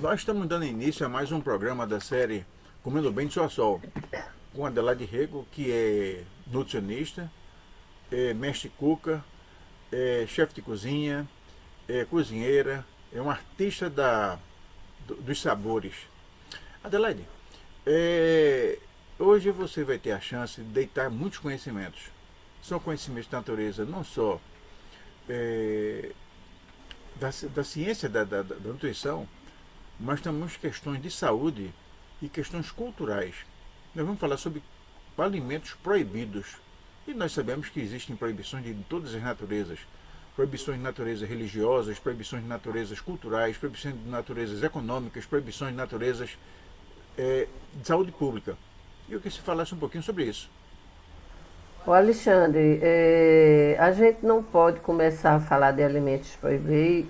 Nós estamos dando início a mais um programa da série Comendo Bem de Sol a Sol, com Adelaide Rego, que é nutricionista, é mestre cuca, é chefe de cozinha, é cozinheira, é um artista dos sabores. Adelaide, hoje você vai ter a chance de deitar muitos conhecimentos. São conhecimentos de natureza não só é, da ciência da nutrição, mas também questões de saúde e questões culturais. Nós vamos falar sobre alimentos proibidos. E nós sabemos que existem proibições de todas as naturezas. Proibições de natureza religiosas, proibições de naturezas culturais, proibições de naturezas econômicas, proibições de naturezas de saúde pública. E eu queria que você falasse um pouquinho sobre isso. Ô Alexandre, a gente não pode começar a falar de alimentos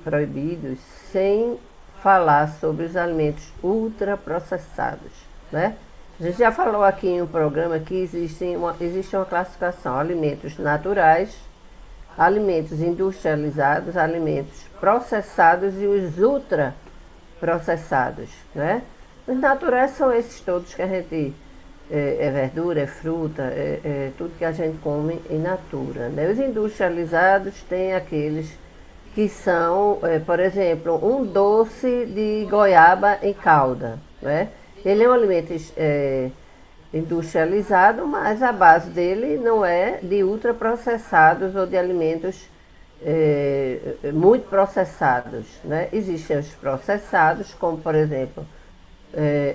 proibidos sem falar sobre os alimentos ultraprocessados, né? A gente já falou aqui em um programa que existe uma classificação: alimentos naturais, alimentos industrializados, alimentos processados e os ultraprocessados, né? Os naturais são esses todos que a gente é verdura, é fruta, tudo que a gente come in natura, né? Os industrializados têm aqueles que são, por exemplo, um doce de goiaba em calda, né? Ele é um alimento industrializado, mas a base dele não é de ultraprocessados ou de alimentos muito processados, né? Existem os processados, como por exemplo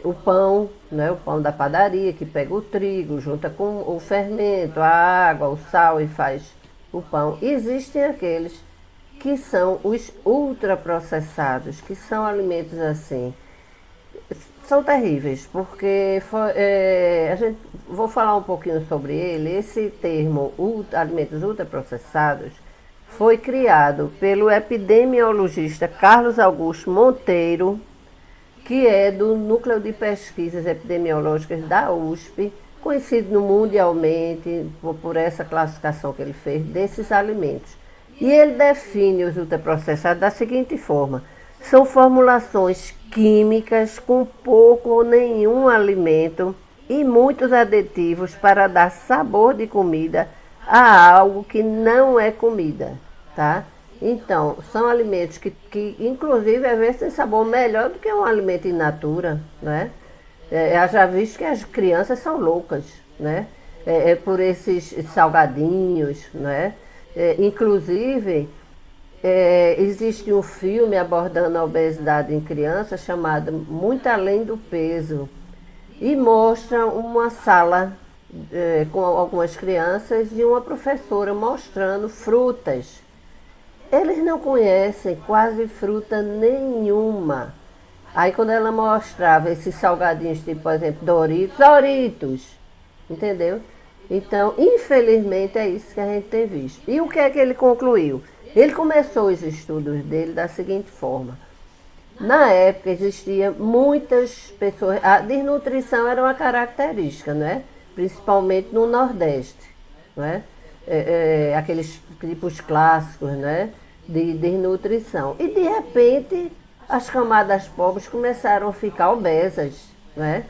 o pão, né? O pão da padaria, que pega o trigo, junta com o fermento, a água, o sal e faz o pão. Existem aqueles que são os ultraprocessados, que são alimentos assim, são terríveis, porque vou falar um pouquinho sobre ele. Esse termo, alimentos ultraprocessados, foi criado pelo epidemiologista Carlos Augusto Monteiro, que é do Núcleo de Pesquisas Epidemiológicas da USP, conhecido mundialmente por essa classificação que ele fez desses alimentos. E ele define os ultraprocessados da seguinte forma: são formulações químicas com pouco ou nenhum alimento e muitos aditivos para dar sabor de comida a algo que não é comida, tá? Então, são alimentos que inclusive, às vezes, têm sabor melhor do que um alimento in natura, né? Eu já visto que as crianças são loucas, né? Por esses salgadinhos, né? Inclusive, existe um filme abordando a obesidade em crianças chamado Muito Além do Peso, e mostra uma sala com algumas crianças e uma professora mostrando frutas. Eles não conhecem quase fruta nenhuma. Aí quando ela mostrava esses salgadinhos, tipo, por exemplo, Doritos, entendeu? Então, infelizmente, é isso que a gente tem visto. E o que é que ele concluiu? Ele começou os estudos dele da seguinte forma: na época existia muitas pessoas, a desnutrição era uma característica, né? Principalmente no Nordeste, né? Aqueles tipos clássicos, né? De desnutrição. E de repente as camadas pobres começaram a ficar obesas, né?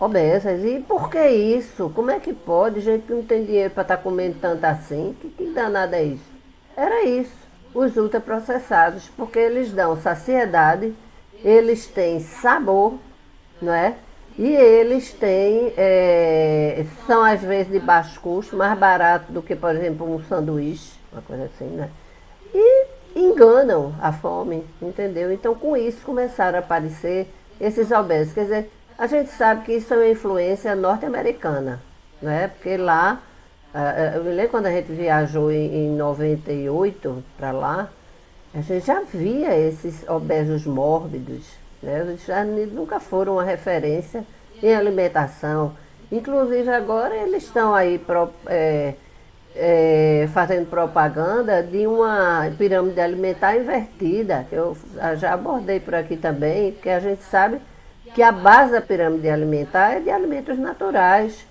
Obesas. E por que isso? Como é que pode? Gente que não tem dinheiro para estar comendo tanto assim. Que danada é isso? Era isso, os ultraprocessados, porque eles dão saciedade, eles têm sabor, não é? E eles têm, são às vezes de baixo custo, mais barato do que, por exemplo, um sanduíche, uma coisa assim, né? E enganam a fome, entendeu? Então, com isso começaram a aparecer esses obesos. Quer dizer, a gente sabe que isso é uma influência norte-americana, né? Porque lá, eu me lembro quando a gente viajou em 98 para lá, a gente já via esses obesos mórbidos, né? Os Estados Unidos nunca foram uma referência em alimentação. Inclusive agora eles estão aí fazendo propaganda de uma pirâmide alimentar invertida, que eu já abordei por aqui também, porque a gente sabe que a base da pirâmide alimentar é de alimentos naturais.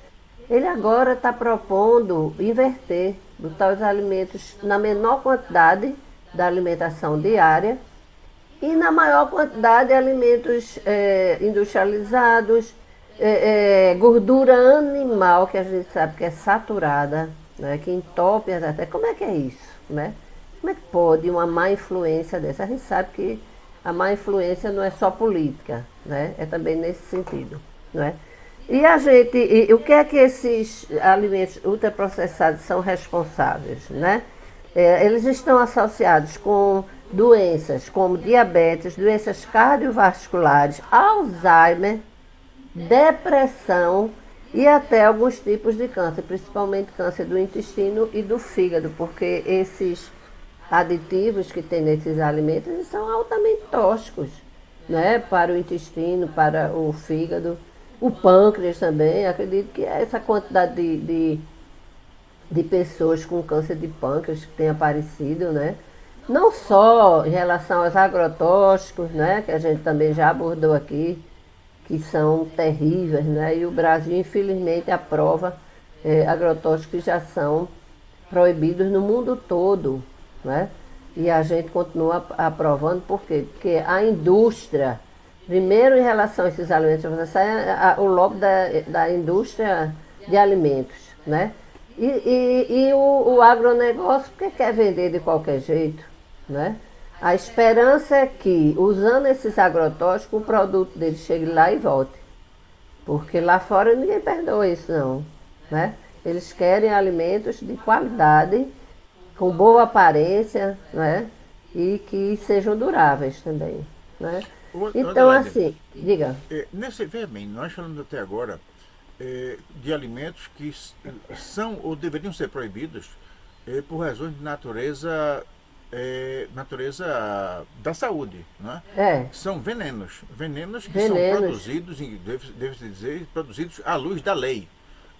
Ele agora está propondo inverter, botar os alimentos na menor quantidade da alimentação diária e na maior quantidade de alimentos industrializados, gordura animal, que a gente sabe que é saturada, né, que entope até. Como é que é isso? Né? Como é que pode uma má influência dessa? A gente sabe que a má influência não é só política, né? É também nesse sentido. Né? E o que é que esses alimentos ultraprocessados são responsáveis? Né? Eles estão associados com doenças como diabetes, doenças cardiovasculares, Alzheimer, depressão e até alguns tipos de câncer, principalmente câncer do intestino e do fígado, porque esses aditivos que tem nesses alimentos eles são altamente tóxicos, né? Para o intestino, para o fígado, o pâncreas também. Acredito que essa quantidade de pessoas com câncer de pâncreas que tem aparecido, né? Não só em relação aos agrotóxicos, né? Que a gente também já abordou aqui, que são terríveis, né? E o Brasil, infelizmente, aprova agrotóxicos que já são proibidos no mundo todo, né? E a gente continua aprovando, por quê? Porque a indústria, primeiro em relação a esses alimentos, o lobby da indústria de alimentos, né? E o agronegócio, porque quer vender de qualquer jeito, né? A esperança é que, usando esses agrotóxicos, o produto dele chegue lá e volte. Porque lá fora ninguém perdoa isso, não. Né? Eles querem alimentos de qualidade, com boa aparência, né? E que sejam duráveis também. Né? Então, Adelaide, assim, diga. veja bem, nós falamos até agora de alimentos que são ou deveriam ser proibidos por razões de natureza da saúde, né? São venenos que são Venenos. produzidos, deve-se dizer, produzidos à luz da lei.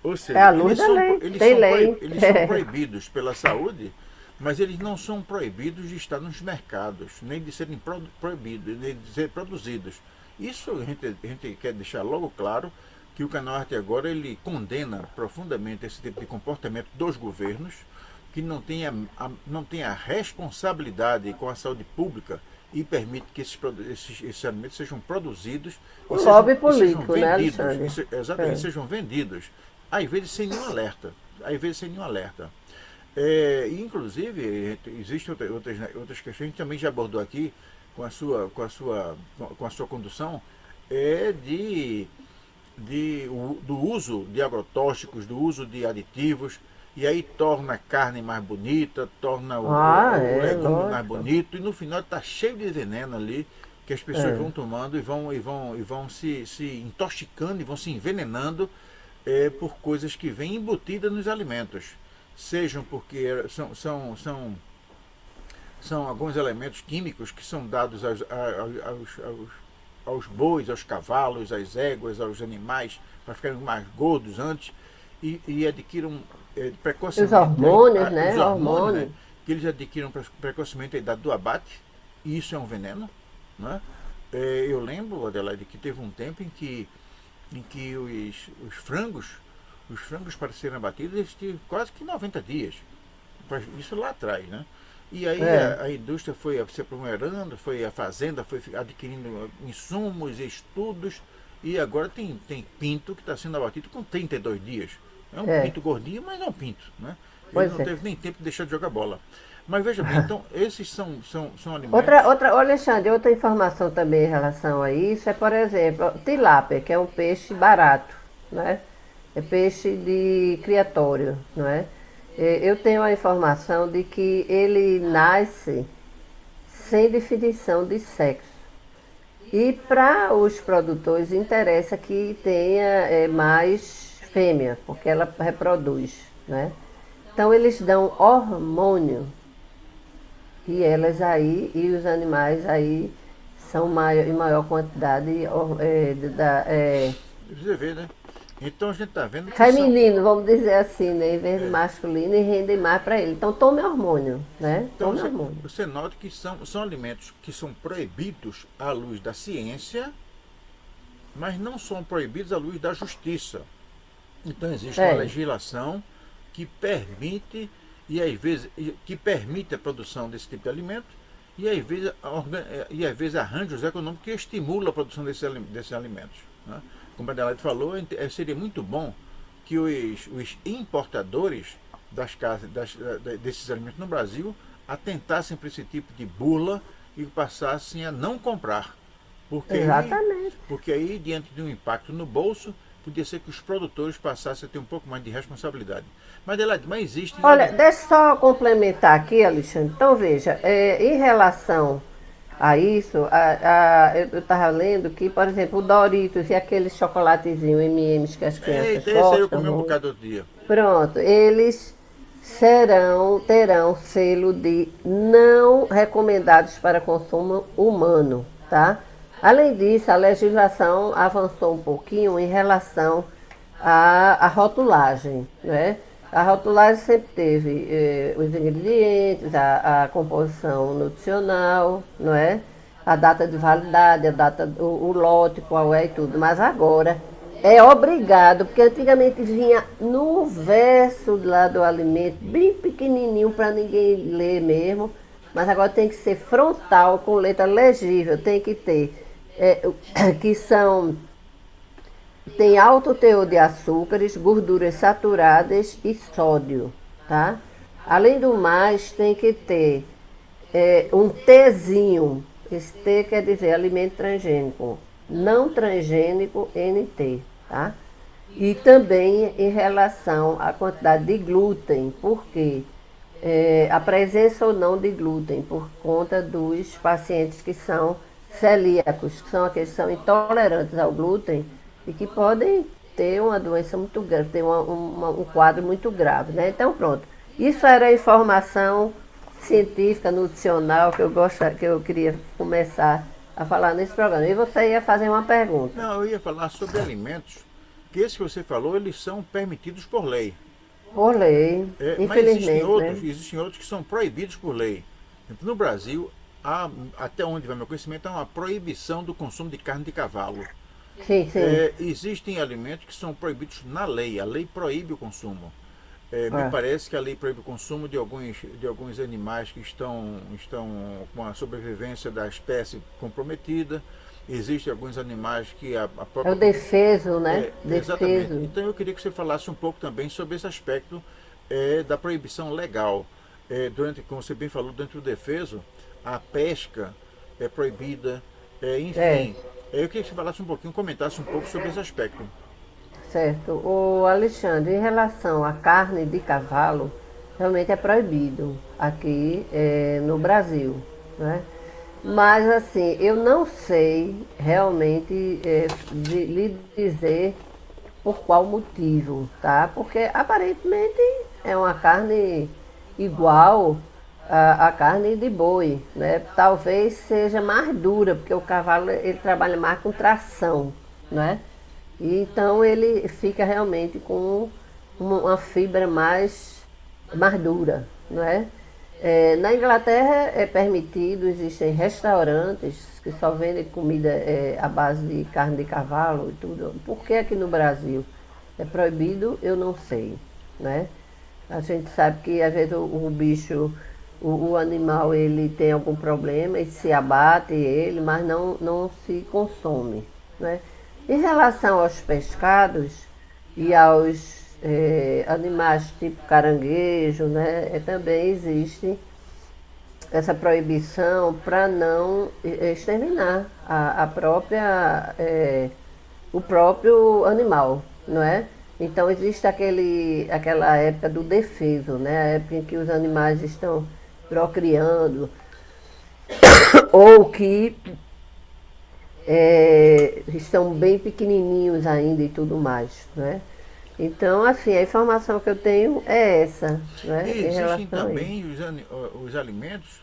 Ou É seja, a luz da lei. Tem lei. eles são proibidos pela saúde, mas eles não são proibidos de estar nos mercados, nem de serem proibidos, nem de serem produzidos. Isso a gente quer deixar logo claro que o Canal Arte Agora ele condena profundamente esse tipo de comportamento dos governos, que não tem a responsabilidade com a saúde pública e permite que esses alimentos sejam produzidos O lobby político, né, vendidos, Alexandre? exatamente, sejam vendidos, às vezes sem nenhum alerta. Inclusive, existem outras questões que a gente também já abordou aqui com a sua condução, do uso de agrotóxicos, do uso de aditivos, e aí torna a carne mais bonita, torna o legume mais Lógico. bonito, e no final está cheio de veneno ali, que as pessoas vão tomando e vão se intoxicando e vão se envenenando por coisas que vêm embutidas nos alimentos. Sejam porque são alguns elementos químicos que são dados aos bois, aos cavalos, às éguas, aos animais, para ficarem mais gordos antes, e adquiram precocemente Os hormônios, né? os hormônios, né? Hormônio. Que eles adquiram precocemente a idade do abate, e isso é um veneno. Né? Eu lembro, Adelaide, que teve um tempo em que os frangos para serem abatidos, eles tinham quase que 90 dias. Isso lá atrás, né? E aí a indústria foi se aprimorando, foi a fazenda, foi adquirindo insumos e estudos, e agora tem pinto que está sendo abatido com 32 dias. É um pinto gordinho, mas é um pinto. Né? Ele não teve nem tempo de deixar de jogar bola. Mas veja bem, então esses são alimentos. Alexandre, outra informação também em relação a isso é, por exemplo, tilápia, que é um peixe barato, né? É peixe de criatório, não é? Eu tenho a informação de que ele nasce sem definição de sexo. E para os produtores interessa que tenha mais fêmea, porque ela reproduz, né? Então eles dão hormônio e elas aí, e os animais aí são em maior quantidade Você vê, né? Então a gente está vendo que feminino, vamos dizer assim, né? Em vez de masculino, e rendem mais para ele. Então tome hormônio, né? Então Tome hormônio. você nota que são alimentos que são proibidos à luz da ciência, mas não são proibidos à luz da justiça. Então existe uma legislação que permite, e às vezes que permite a produção desse tipo de alimento, às vezes arranjos econômicos que estimulam a produção desses alimentos. Né? Como a Adelaide falou, seria muito bom que os importadores desses alimentos no Brasil atentassem para esse tipo de bula e passassem a não comprar. Exatamente. Porque aí, diante de um impacto no bolso, podia ser que os produtores passassem a ter um pouco mais de responsabilidade. Mas, Adelaide, mas existe... Olha, deixa eu só complementar aqui, Alexandre. Então, veja, em relação a isso, eu estava lendo que, por exemplo, o Doritos e aquele chocolatezinho M&M's que as crianças Eita, esse aí eu gostam comi um muito, bocado do dia. pronto, eles terão selo de não recomendados para consumo humano, tá? Além disso, a legislação avançou um pouquinho em relação à rotulagem, né? A rotulagem sempre teve os ingredientes, a composição nutricional, não é? A data de validade, o lote, qual é e tudo. Mas agora é obrigado, porque antigamente vinha no verso lá do alimento, bem pequenininho para ninguém ler mesmo, mas agora tem que ser frontal, com letra legível, tem que ter, que são, tem alto teor de açúcares, gorduras saturadas e sódio, tá? Além do mais, tem que ter um Tzinho, esse T quer dizer alimento transgênico, não transgênico NT, tá? E também em relação à quantidade de glúten, porque a presença ou não de glúten, por conta dos pacientes que são celíacos, que são aqueles que são intolerantes ao glúten e que podem ter uma doença muito grave, ter um quadro muito grave, né? Então pronto, isso era a informação científica, nutricional que eu queria começar a falar nesse programa. E você ia fazer uma pergunta. Não, eu ia falar sobre alimentos, que esses que você falou, eles são permitidos por lei. Por lei, Mas infelizmente, né? existem outros que são proibidos por lei. No Brasil, até onde vai meu conhecimento, há uma proibição do consumo de carne de cavalo. Sim, sim. Existem alimentos que são proibidos na lei, a lei proíbe o consumo. Me É. parece que a lei proíbe o consumo de alguns animais que estão com a sobrevivência da espécie comprometida. Existem alguns animais que a É própria... o defeso, né? Exatamente. Defeso. Então eu queria que você falasse um pouco também sobre esse aspecto da proibição legal. Como você bem falou, dentro do defeso, a pesca é proibida, É, enfim. Eu queria que você falasse um pouquinho, comentasse um pouco sobre esse aspecto. certo. O Alexandre, em relação à carne de cavalo, realmente é proibido aqui no Brasil, né? Mas assim, eu não sei realmente lhe dizer por qual motivo, tá? Porque aparentemente é uma carne igual à carne de boi, né? Talvez seja mais dura, porque o cavalo ele trabalha mais com tração, né? E então ele fica realmente com uma fibra mais dura, não é? Na Inglaterra é permitido, existem restaurantes que só vendem comida à base de carne de cavalo e tudo. Por que aqui no Brasil é proibido, eu não sei, né? A gente sabe que às vezes o bicho, o animal, ele tem algum problema e se abate ele, mas não se consome, né? Em relação aos pescados e aos animais tipo caranguejo, né? Também existe essa proibição para não exterminar o próprio animal, não é? Então existe aquela época do defeso, né? A época em que os animais estão procriando ou que estão bem pequenininhos ainda e tudo mais, né? Então, assim, a informação que eu tenho é essa, E né, em existem relação a isso. também os alimentos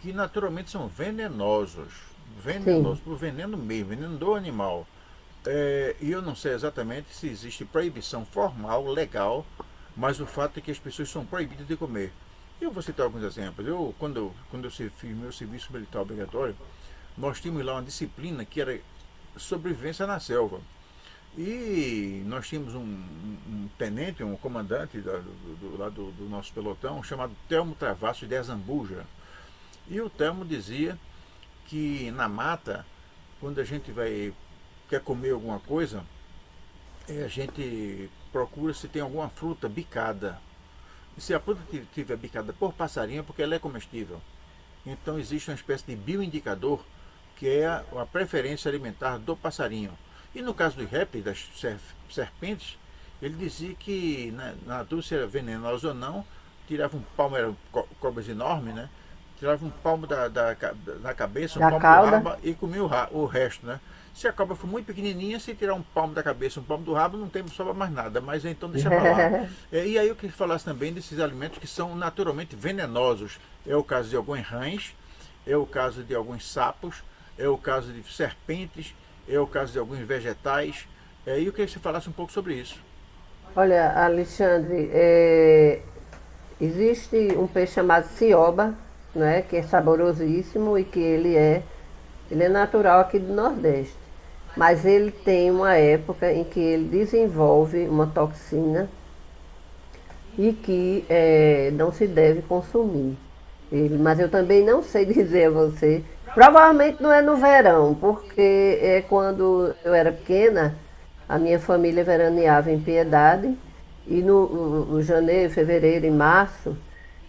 que naturalmente são venenosos. Sim, Venenosos, por veneno mesmo, veneno do animal. E eu não sei exatamente se existe proibição formal, legal, mas o fato é que as pessoas são proibidas de comer. Eu vou citar alguns exemplos. Quando eu fiz meu serviço militar obrigatório, nós tínhamos lá uma disciplina que era sobrevivência na selva. E nós tínhamos um tenente, um comandante lá do nosso pelotão, chamado Telmo Travassos de Azambuja. E o Telmo dizia que na mata, quando a gente quer comer alguma coisa, a gente procura se tem alguma fruta bicada. E se a fruta estiver bicada por passarinho, é porque ela é comestível. Então existe uma espécie de bioindicador que é a preferência alimentar do passarinho. E no caso dos répteis, das serpentes, ele dizia que na dúvida se era venenosa ou não, tirava um palmo, eram cobras enormes, né? Tirava um palmo da cabeça, um Da palmo do cauda. rabo e comia o resto, né? Se a cobra for muito pequenininha, se tirar um palmo da cabeça, um palmo do rabo, não tem sobra mais nada, mas então deixa para lá. E aí eu queria falar também desses alimentos que são naturalmente venenosos. É o caso de alguns rãs, é o caso de alguns sapos, é o caso de serpentes, é o caso de alguns vegetais. E eu queria que você falasse um pouco sobre isso. Olha, Alexandre, existe um peixe chamado cioba, né, que é saborosíssimo e que ele é natural aqui do Nordeste. Mas ele tem uma época em que ele desenvolve uma toxina e que não se deve consumir. Mas eu também não sei dizer a você. Provavelmente não é no verão, porque é quando eu era pequena, a minha família veraneava em Piedade, e no janeiro, fevereiro e março,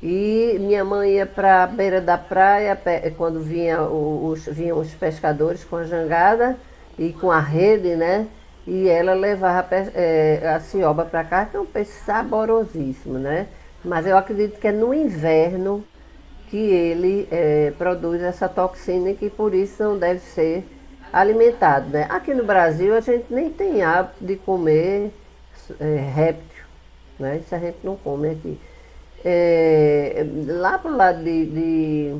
e minha mãe ia para a beira da praia, quando vinham os pescadores com a jangada e com a rede, né? E ela levava a cioba para cá, que é um peixe saborosíssimo, né? Mas eu acredito que é no inverno que ele produz essa toxina e que por isso não deve ser alimentado, né? Aqui no Brasil a gente nem tem hábito de comer réptil, né? Isso a gente não come aqui. Lá pro lado de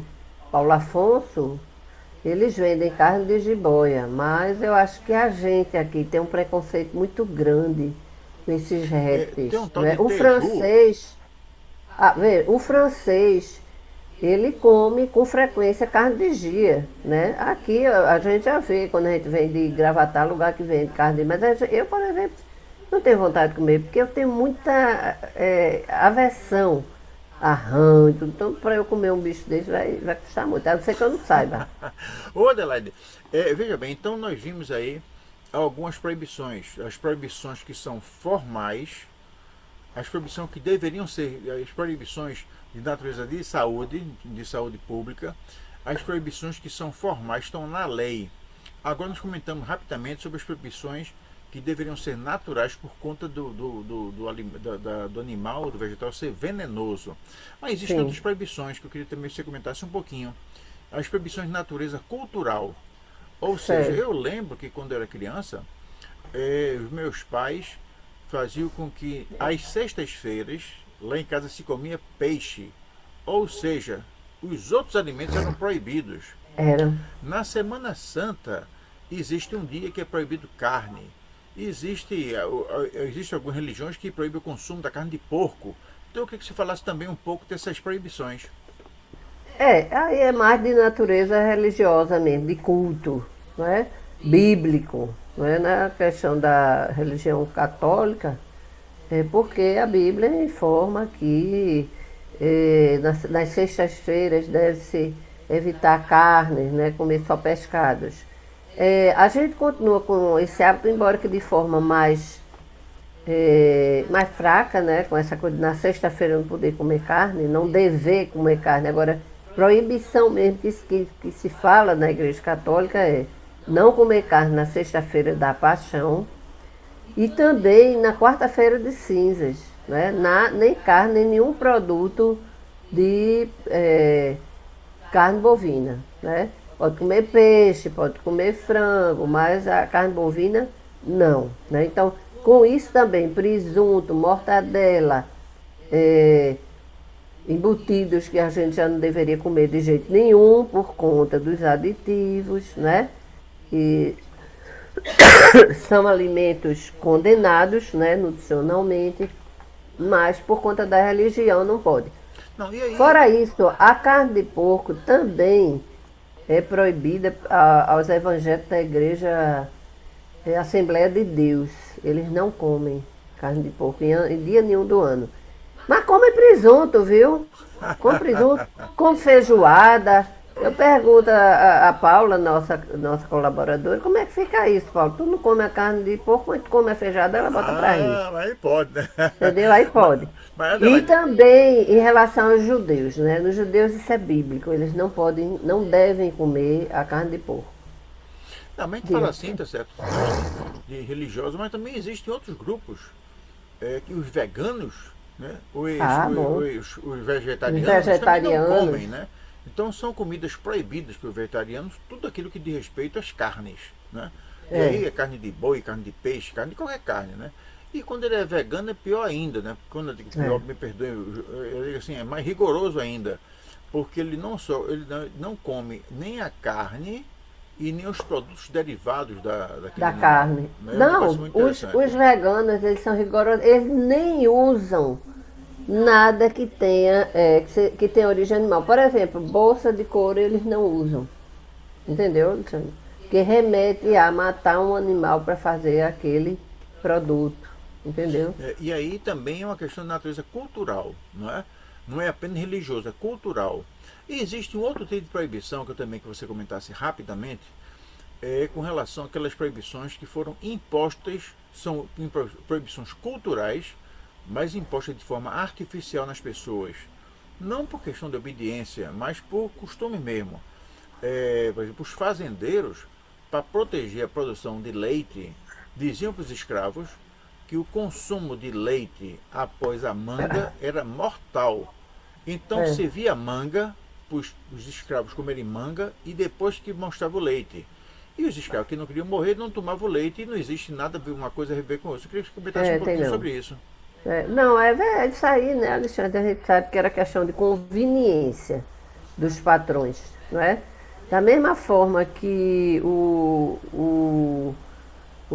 Paulo Afonso, eles vendem carne de jiboia, mas eu acho que a gente aqui tem um preconceito muito grande com esses Tem um répteis, tal né? de teju. O francês, ele come com frequência carne de gia, né? Aqui a gente já vê, quando a gente vem de Gravatar, lugar que vende carne de... Mas eu, por exemplo, não tenho vontade de comer, porque eu tenho muita aversão a rã e tudo. Então, para eu comer um bicho desse, vai custar muito. A não ser que eu não saiba. Ô Adelaide, veja bem, então nós vimos aí algumas proibições. As proibições que são formais, as proibições que deveriam ser as proibições de natureza de saúde pública, as proibições que são formais estão na lei. Agora nós comentamos rapidamente sobre as proibições que deveriam ser naturais por conta do animal, do vegetal ser venenoso. Mas existem Sim, outras proibições que eu queria também que você comentasse um pouquinho. As proibições de natureza cultural. Ou seja, certo. eu lembro que quando eu era criança, os meus pais faziam com que às sextas-feiras lá em casa se comia peixe. Ou seja, os outros alimentos eram proibidos. Era. Na Semana Santa existe um dia que é proibido carne. Existe algumas religiões que proíbem o consumo da carne de porco. Então eu queria que você falasse também um pouco dessas proibições. Aí é mais de natureza religiosa mesmo, de culto, não é? Bíblico, não é? Na questão da religião católica, é porque a Bíblia informa que nas sextas-feiras deve-se evitar carnes, né? Comer só pescados. A gente continua com esse hábito, embora que de forma mais fraca, né? Com essa coisa de na sexta-feira não poder comer carne, não dever comer carne. Agora, proibição mesmo que se fala na Igreja Católica é não comer carne na sexta-feira da Paixão e também na quarta-feira de cinzas, né? Nem carne, nem nenhum produto de carne bovina, né? Pode comer peixe, pode comer frango, mas a carne bovina não, né? Então, com isso também, presunto, mortadela, embutidos que a gente já não deveria comer de jeito nenhum por conta dos aditivos, né? E são alimentos condenados, né, nutricionalmente, mas por conta da religião não pode. Não, e aí? Fora isso, a carne de porco também é proibida aos evangélicos da igreja Assembleia de Deus. Eles não comem carne de porco em dia nenhum do ano. Mas come presunto, viu? Com presunto, com feijoada. Eu pergunto a Paula, nossa colaboradora, como é que fica isso, Paulo? Tu não come a carne de porco, mas tu come a feijoada, ela bota pra rir. Ah, aí pode, né? Entendeu? Aí Mas, pode. mas E Adelaide, também em relação aos judeus, né? Nos judeus isso é bíblico, eles não podem, não devem comer a carne de porco. também te fala Diga. assim, tá certo? De religiosos, mas também existem outros grupos, que os veganos, né? Ah, bom. Os Os vegetarianos também não vegetarianos. comem, né? Então são comidas proibidas para os vegetarianos, tudo aquilo que diz respeito às carnes, né? E É, aí é carne de boi, carne de peixe, carne de qualquer carne, né? E quando ele é vegano é pior ainda, né? Quando eu digo pior, é. me perdoe, eu digo assim, é mais rigoroso ainda, porque ele não só ele não come nem a carne e nem os produtos derivados daquele Da animal, carne. né? É um negócio Não, muito os interessante. veganos, eles são rigorosos, eles nem usam nada que tenha, que tenha origem animal. Por exemplo, bolsa de couro eles não usam. Entendeu, Alexandre? Que remete a matar um animal para fazer aquele produto. Entendeu? E aí também é uma questão de natureza cultural, não é? Não é apenas religioso, é cultural. E existe um outro tipo de proibição que eu também que você comentasse rapidamente, com relação àquelas proibições que foram impostas, são proibições culturais, mas impostas de forma artificial nas pessoas. Não por questão de obediência, mas por costume mesmo. Por exemplo, os fazendeiros, para proteger a produção de leite, diziam para os escravos que o consumo de leite após a manga era mortal. Então É, servia manga para os escravos comerem manga e depois que mostrava o leite. E os escravos que não queriam morrer não tomavam leite e não existe nada, uma coisa a ver com outra. Eu queria que você comentasse um tem pouquinho não. sobre isso. Não, é isso aí, né, Alexandre? A gente sabe que era questão de conveniência dos patrões, não é? Da mesma forma que o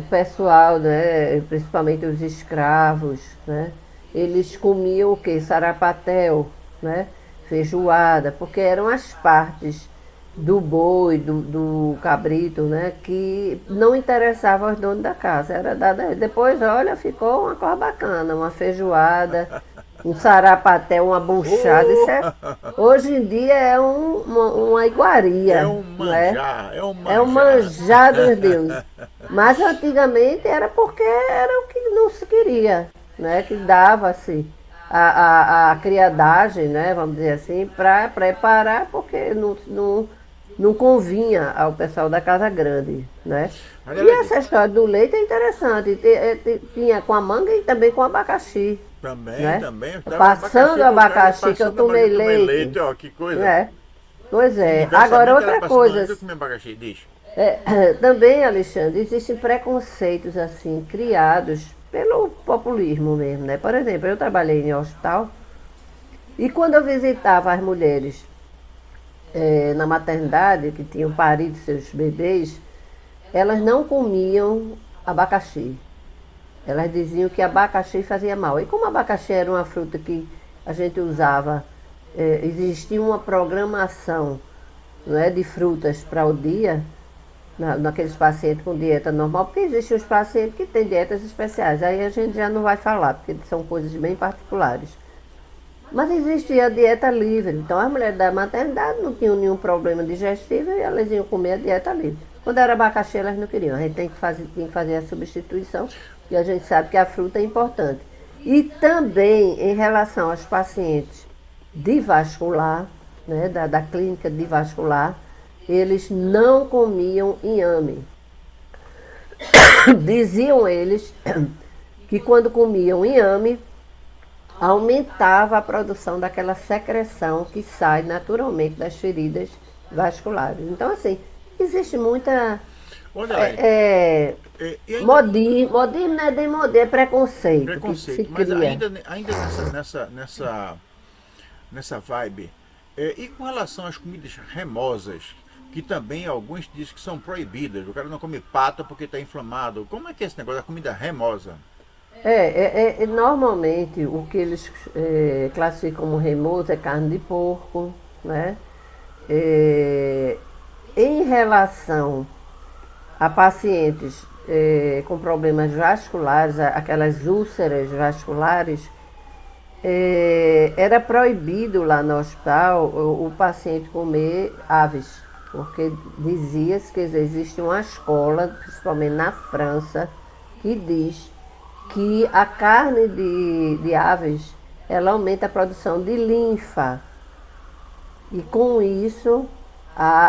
pessoal, né, principalmente os escravos, né, eles comiam o quê? Sarapatel, né, feijoada, porque eram as partes do boi, do cabrito, né, que não interessavam aos donos da casa. Era dada, depois, olha, ficou uma coisa bacana, uma feijoada, um sarapatel, uma buchada. Isso Oh! é, hoje em dia é uma É iguaria, um não é? manjar, é um É o manjar. manjar dos deuses. Mas antigamente era porque era o que não se queria, né? Que dava-se a criadagem, né? Vamos dizer assim, para preparar, porque não convinha ao pessoal da casa grande, né? E Adelaide, essa história do leite é interessante. Tinha com a manga e também com abacaxi, também, né? também. Eu tava Passando o abacaxi, que eu passando abacaxi, tomei eu tomei leite, leite, ó, que coisa. né? Pois é. Agora Diversamente era outra passando coisa. leite, eu comi abacaxi, diz. Também, Alexandre, existem preconceitos assim criados pelo populismo mesmo, né? Por exemplo, eu trabalhei em hospital e quando eu visitava as mulheres na maternidade que tinham parido seus bebês, elas não comiam abacaxi. Elas diziam que abacaxi fazia mal. E como abacaxi era uma fruta que a gente usava, existia uma programação, não é, de frutas para o dia, naqueles pacientes com dieta normal, porque existem os pacientes que têm dietas especiais. Aí a gente já não vai falar, porque são coisas bem particulares. Mas existia a dieta livre. Então as mulheres da maternidade não tinham nenhum problema digestivo e elas iam comer a dieta livre. Quando era abacaxi, elas não queriam. A gente tem que fazer a substituição e a gente sabe que a fruta é importante. E também em relação aos pacientes de vascular, né, da clínica de vascular, eles não comiam inhame. Diziam eles que quando comiam inhame, aumentava a produção daquela secreção que sai naturalmente das feridas vasculares. Então, assim, existe muita Olha lá, e ainda modismo não é de modismo, é preconceito que se preconceito, mas cria. ainda nessa vibe, e com relação às comidas remosas, que também alguns dizem que são proibidas, o cara não come pata porque está inflamado. Como é que é esse negócio da comida remosa? Normalmente o que eles classificam como remoso é carne de porco, né? É, em relação a pacientes com problemas vasculares, aquelas úlceras vasculares, era proibido lá no hospital o paciente comer aves, porque dizia-se que existe uma escola, principalmente na França, que diz que a carne de aves ela aumenta a produção de linfa e com isso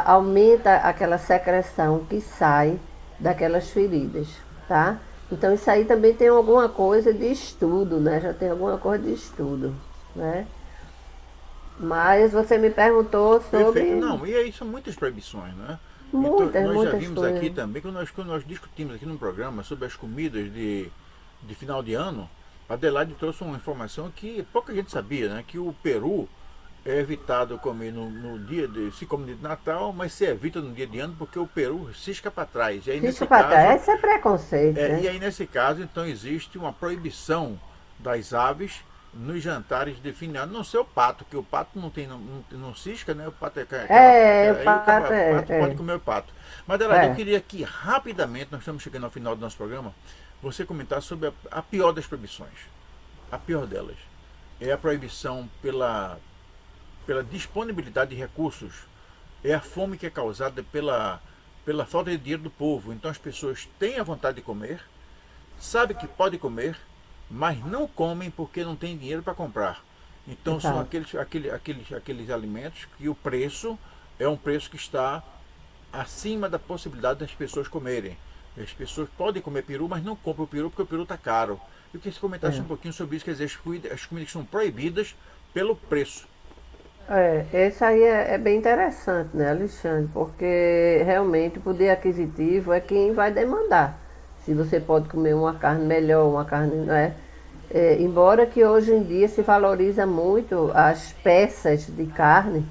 aumenta aquela secreção que sai daquelas feridas, tá? Então isso aí também tem alguma coisa de estudo, né? Já tem alguma coisa de estudo, né? Mas você me perguntou Perfeito. sobre Não, e aí são muitas proibições, né? Então, muitas, nós já muitas vimos aqui coisas. também, quando nós discutimos aqui no programa sobre as comidas de final de ano, a Adelaide trouxe uma informação que pouca gente sabia, né? Que o peru é evitado comer no dia se come no dia de Natal, mas se evita no dia de ano porque o peru cisca para trás. E aí Fica nesse para caso, trás, isso é preconceito, e né? aí nesse caso então existe uma proibição das aves nos jantares de fim de ano, não ser o pato, que o pato não tem não cisca, né? O pato é O aí pato o pato pode comer o pato. Mas Adelaide, eu é. queria que rapidamente, nós estamos chegando ao final do nosso programa, você comentar sobre a pior das proibições. A pior delas é a proibição pela disponibilidade de recursos, é a fome que é causada pela falta de dinheiro do povo. Então as pessoas têm a vontade de comer, sabem que pode comer, mas não comem porque não tem dinheiro para comprar. Então são Exato. aqueles alimentos que o preço é um preço que está acima da possibilidade das pessoas comerem. As pessoas podem comer peru, mas não compram o peru porque o peru está caro. Eu queria que você comentasse É. um pouquinho sobre isso, quer dizer, as comidas que são proibidas pelo preço. Esse aí é bem interessante, né, Alexandre? Porque realmente o poder aquisitivo é quem vai demandar. Se você pode comer uma carne melhor, uma carne, não é? Embora que hoje em dia se valoriza muito as peças de carne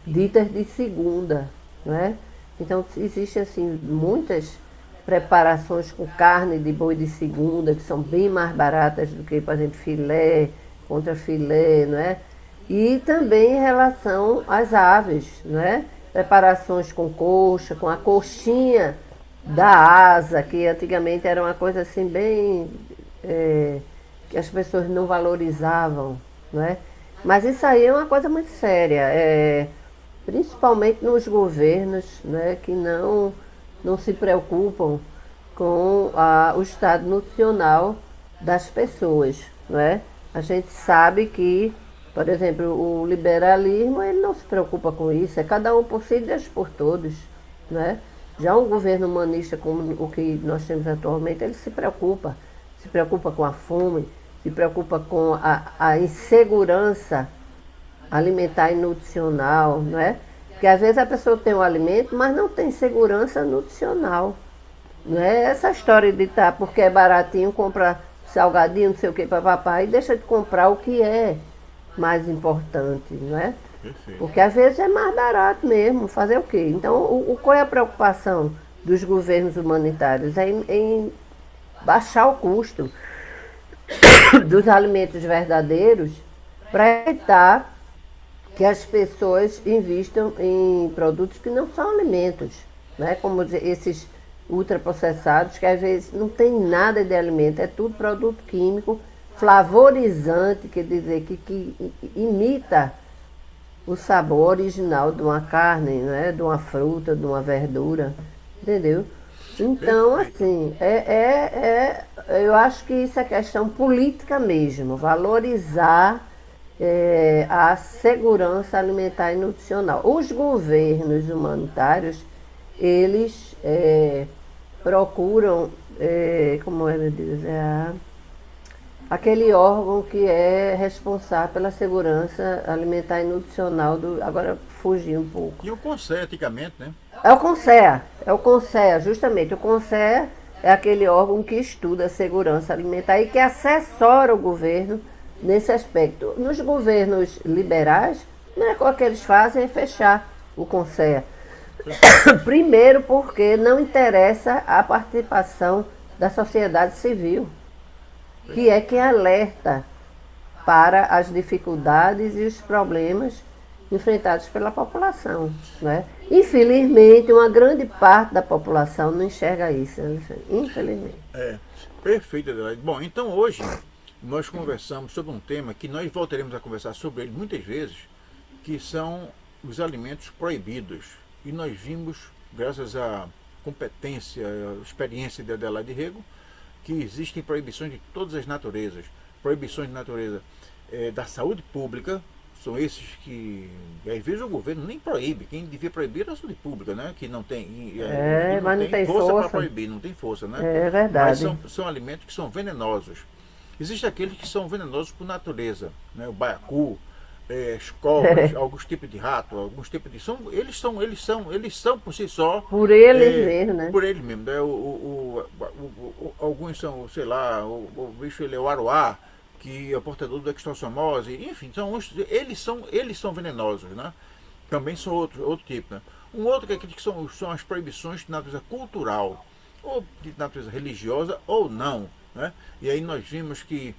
ditas de segunda, não é? Então existem assim muitas preparações com carne de boi de segunda que são bem mais baratas do que, por exemplo, filé, contra filé, não é? E também em relação às aves, né? Preparações com coxa, com a coxinha da asa, que antigamente era uma coisa assim bem que as pessoas não valorizavam, né? Mas isso aí é uma coisa muito séria, principalmente nos governos, né, que não se preocupam com o estado nutricional das pessoas, não é? A gente sabe que, por exemplo, o liberalismo ele não se preocupa com isso, é cada um por si e Deus por todos, né? Já um governo humanista como o que nós temos atualmente, ele se preocupa com a fome, se preocupa com a insegurança alimentar e nutricional, não é? Porque às vezes a pessoa tem um alimento, mas não tem segurança nutricional. Não é essa história de estar, porque é baratinho, compra salgadinho, não sei o que, papapá, e deixa de comprar o que é mais importante, não é? Perfeito. Porque às vezes é mais barato mesmo, fazer o quê? Então, qual é a preocupação dos governos humanitários? É em baixar o custo dos alimentos verdadeiros para evitar que as pessoas investam em produtos que não são alimentos, né? Como esses ultraprocessados, que às vezes não tem nada de alimento, é tudo produto químico, flavorizante, quer dizer, que imita o sabor original de uma carne, né? De uma fruta, de uma verdura, entendeu? Então, Perfeito. assim, eu acho que isso é questão política mesmo, valorizar a segurança alimentar e nutricional. Os governos humanitários, eles procuram, como é, meu Deus, aquele órgão que é responsável pela segurança alimentar e nutricional do. Agora fugi um pouco. E o conselho, antigamente, né? É o CONSEA, justamente. O CONSEA é aquele órgão que estuda a segurança alimentar e que assessora o governo nesse aspecto. Nos governos liberais, né, o que eles fazem é fechar o CONSEA. Primeiro porque não interessa a participação da sociedade civil, que é quem alerta para as dificuldades e os problemas enfrentados pela população. Né? Infelizmente, uma grande parte da população não enxerga isso, Alexandre. Infelizmente. É, perfeito, Adelaide. Bom, então hoje nós conversamos sobre um tema que nós voltaremos a conversar sobre ele muitas vezes, que são os alimentos proibidos. E nós vimos, graças à competência, à experiência de Adelaide Rego, que existem proibições de todas as naturezas. Proibições de natureza da saúde pública, são esses que, às vezes, o governo nem proíbe. Quem devia proibir é a saúde pública, né? Que não tem, Mas não tem força para força. proibir, não tem força, né? É verdade. Mas são alimentos que são venenosos. Existem aqueles que são venenosos por natureza, né? O baiacu, as cobras, alguns tipos de rato, alguns tipos de. Eles são por si só. Por eles mesmo, né? Por eles mesmo. Né? Alguns são, sei lá, o bicho ele é o aroá, que é o portador da extossomose, enfim, eles são venenosos, né? Também são outro tipo, né? Um outro que é aquele que são as proibições de natureza cultural, ou de natureza religiosa, ou não, né? E aí nós vimos que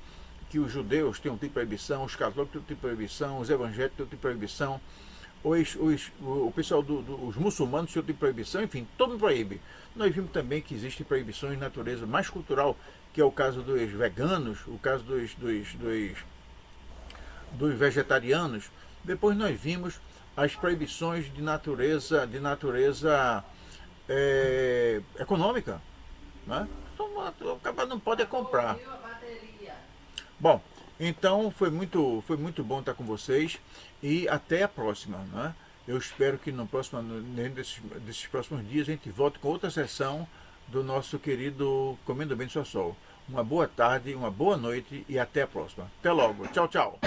os judeus têm um tipo de proibição, os católicos têm um tipo de proibição, os evangélicos têm um tipo de proibição, o pessoal os muçulmanos têm um tipo de proibição, enfim, todo mundo proíbe. Nós vimos também que existem proibições de natureza mais cultural, que é o caso dos veganos, o caso dos vegetarianos. Depois nós vimos as proibições de natureza econômica, né? Então, o cara não pode comprar. Bom, então foi muito bom estar com vocês e até a próxima, né? Eu espero que desses próximos dias a gente volte com outra sessão do nosso querido Comendo Bem do Seu Sol. Uma boa tarde, uma boa noite e até a próxima. Até logo. Tchau, tchau.